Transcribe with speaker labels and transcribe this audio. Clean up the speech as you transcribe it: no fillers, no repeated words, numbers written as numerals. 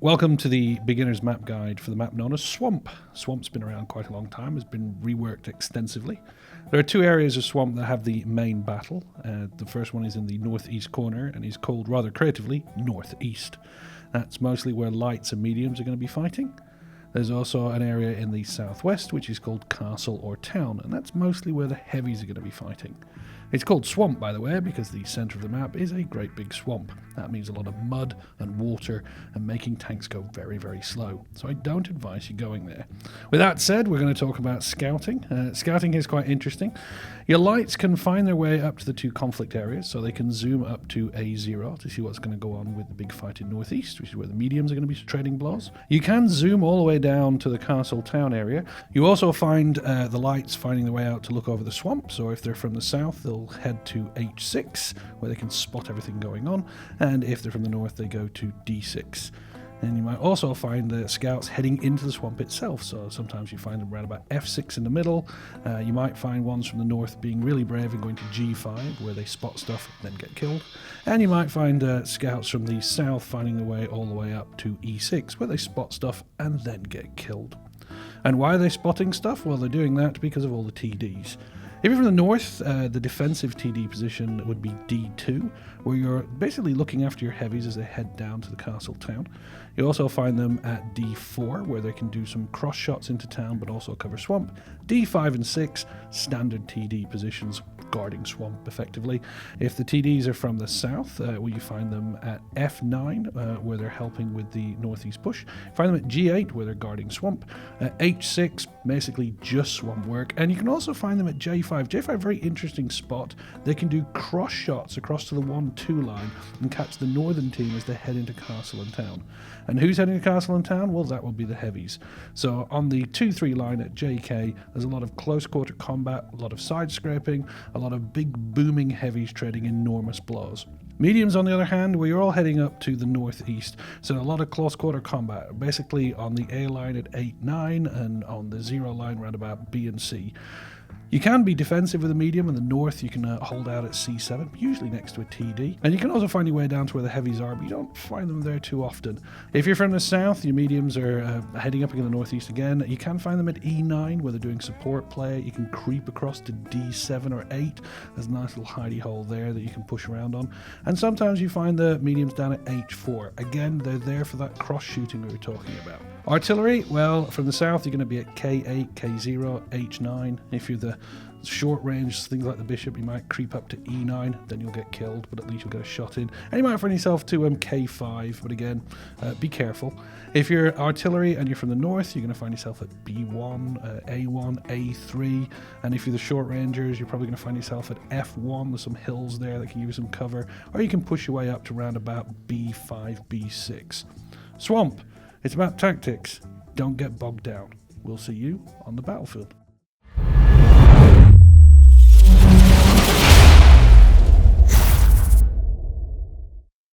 Speaker 1: Welcome to the beginner's map guide for the map known as Swamp. Swamp's been around quite a long time, has been reworked extensively. There are two areas of Swamp that have the main battle. The first one is in the northeast corner and is called rather creatively Northeast. That's mostly where lights and mediums are going to be fighting. There's also an area in the southwest which is called Castle or Town, and that's mostly where the heavies are going to be fighting. It's called Swamp, by the way, because the centre of the map is a great big swamp. That means a lot of mud and water and making tanks go very, very slow. So I don't advise you going there. With that said, we're going to talk about scouting. Scouting is quite interesting. Your lights can find their way up to the two conflict areas, so they can zoom up to A0 to see what's going to go on with the big fight in Northeast, which is where the mediums are going to be trading blows. You can zoom all the way down to the Castle Town area. You also find the lights finding their way out to look over the swamp, so if they're from the south, they'll head to H6, where they can spot everything going on, and if they're from the north, they go to D6. And you might also find the scouts heading into the swamp itself, so sometimes you find them around about F6 in the middle. You might find ones from the north being really brave and going to G5, where they spot stuff and then get killed. And you might find scouts from the south finding their way all the way up to E6, where they spot stuff and then get killed. And why are they spotting stuff? Well, they're doing that because of all the TDs. If you're from the north, the defensive TD position would be D2, where you're basically looking after your heavies as they head down to the castle town. You also find them at D4, where they can do some cross shots into town, but also cover swamp. D5 and 6, standard TD positions, guarding swamp effectively. If the TDs are from the south, you find them at F9, where they're helping with the northeast push. You find them at G8, where they're guarding swamp. H6, basically just swamp work. And you can also find them at J5. J5, very interesting spot. They can do cross shots across to the 1-2 line and catch the northern team as they head into castle and town. And who's heading to castle and town? Well, that will be the heavies. So on the 2-3 line at JK, there's a lot of close quarter combat, a lot of side scraping, a lot of big booming heavies trading enormous blows. Mediums, on the other hand, well, you're all heading up to the northeast, so a lot of close quarter combat, basically on the A line at 8-9 and on the 0 line around about B and C. You can be defensive with a medium. In the north, you can hold out at C7, usually next to a TD. And you can also find your way down to where the heavies are, but you don't find them there too often. If you're from the south, your mediums are heading up in the northeast again. You can find them at E9, where they're doing support play. You can creep across to D7 or 8. There's a nice little hidey hole there that you can push around on. And sometimes you find the mediums down at H4. Again, they're there for that cross-shooting we were talking about. Artillery, well, from the south, you're going to be at K8, K0, H9. If you're the short range, things like the bishop, you might creep up to E9, then you'll get killed, but at least you'll get a shot in. And you might find yourself to K5, but again, be careful. If you're artillery and you're from the north, you're going to find yourself at B1, A1, A3, and if you're the short rangers, you're probably going to find yourself at F1. There's some hills there that can give you some cover, or you can push your way up to around about B5, B6. Swamp, it's about tactics. Don't get bogged down. We'll see you on the battlefield.